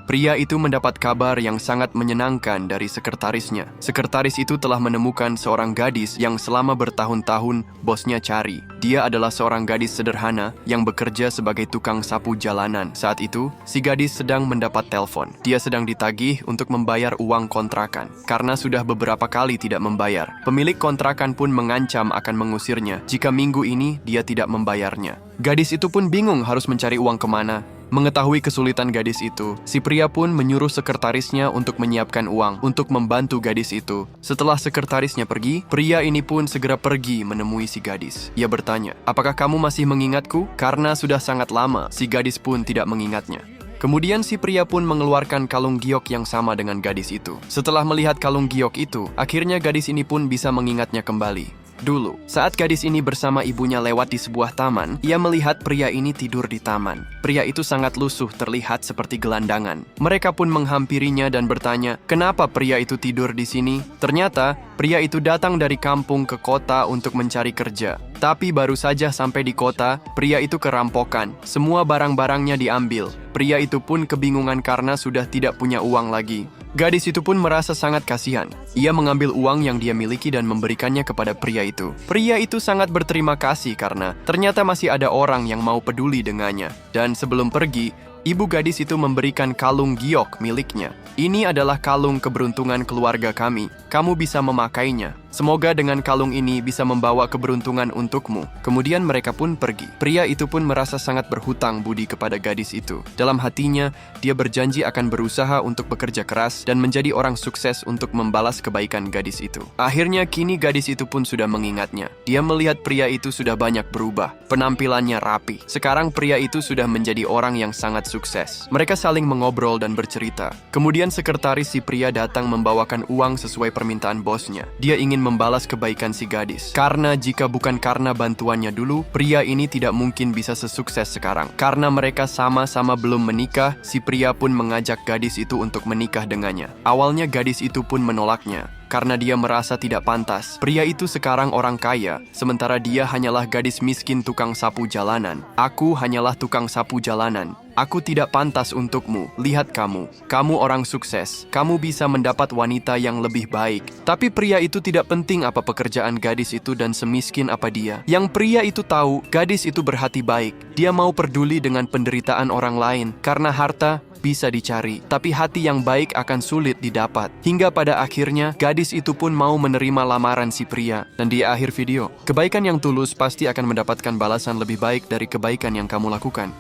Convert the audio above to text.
Pria itu mendapat kabar yang sangat menyenangkan dari sekretarisnya. Sekretaris itu telah menemukan seorang gadis yang selama bertahun-tahun bosnya cari. Dia adalah seorang gadis sederhana yang bekerja sebagai tukang sapu jalanan. Saat itu, si gadis sedang mendapat telepon. Dia sedang ditagih untuk membayar uang kontrakan. Karena sudah beberapa kali tidak membayar, pemilik kontrakan pun mengancam akan mengusirnya jika minggu ini dia tidak membayarnya. Gadis itu pun bingung harus mencari uang kemana. Mengetahui kesulitan gadis itu, si pria pun menyuruh sekretarisnya untuk menyiapkan uang untuk membantu gadis itu. Setelah sekretarisnya pergi, pria ini pun segera pergi menemui si gadis. Ia bertanya, "Apakah kamu masih mengingatku?" Karena sudah sangat lama, si gadis pun tidak mengingatnya. Kemudian si pria pun mengeluarkan kalung giok yang sama dengan gadis itu. Setelah melihat kalung giok itu, akhirnya gadis ini pun bisa mengingatnya kembali. Dulu, saat gadis ini bersama ibunya lewat di sebuah taman, ia melihat pria ini tidur di taman. Pria itu sangat lusuh, terlihat seperti gelandangan. Mereka pun menghampirinya dan bertanya, kenapa pria itu tidur di sini? Ternyata, pria itu datang dari kampung ke kota untuk mencari kerja. Tapi baru saja sampai di kota, pria itu kerampokan. Semua barang-barangnya diambil. Pria itu pun kebingungan karena sudah tidak punya uang lagi. Gadis itu pun merasa sangat kasihan. Ia mengambil uang yang dia miliki dan memberikannya kepada pria itu. Pria itu sangat berterima kasih karena ternyata masih ada orang yang mau peduli dengannya. Dan sebelum pergi, ibu gadis itu memberikan kalung giok miliknya. Ini adalah kalung keberuntungan keluarga kami. Kamu bisa memakainya. Semoga dengan kalung ini bisa membawa keberuntungan untukmu. Kemudian mereka pun pergi. Pria itu pun merasa sangat berhutang budi kepada gadis itu. Dalam hatinya, dia berjanji akan berusaha untuk bekerja keras dan menjadi orang sukses untuk membalas kebaikan gadis itu. Akhirnya kini gadis itu pun sudah mengingatnya. Dia melihat pria itu sudah banyak berubah. Penampilannya rapi. Sekarang pria itu sudah menjadi orang yang sangat sukses. Mereka saling mengobrol dan bercerita. Kemudian sekretaris si pria datang membawakan uang sesuai permintaan bosnya. Dia ingin membalas kebaikan si gadis. Karena jika bukan karena bantuannya dulu, pria ini tidak mungkin bisa sesukses sekarang. Karena mereka sama-sama belum menikah, si pria pun mengajak gadis itu untuk menikah dengannya. Awalnya gadis itu pun menolaknya. Karena dia merasa tidak pantas. Pria itu sekarang orang kaya, sementara dia hanyalah gadis miskin tukang sapu jalanan. Aku hanyalah tukang sapu jalanan. Aku tidak pantas untukmu. Lihat kamu. Kamu orang sukses. Kamu bisa mendapat wanita yang lebih baik. Tapi pria itu tidak penting apa pekerjaan gadis itu dan semiskin apa dia. Yang pria itu tahu, gadis itu berhati baik. Dia mau peduli dengan penderitaan orang lain. Karena harta bisa dicari, tapi hati yang baik akan sulit didapat. Hingga pada akhirnya, gadis itu pun mau menerima lamaran si pria. Dan di akhir video, kebaikan yang tulus pasti akan mendapatkan balasan lebih baik dari kebaikan yang kamu lakukan.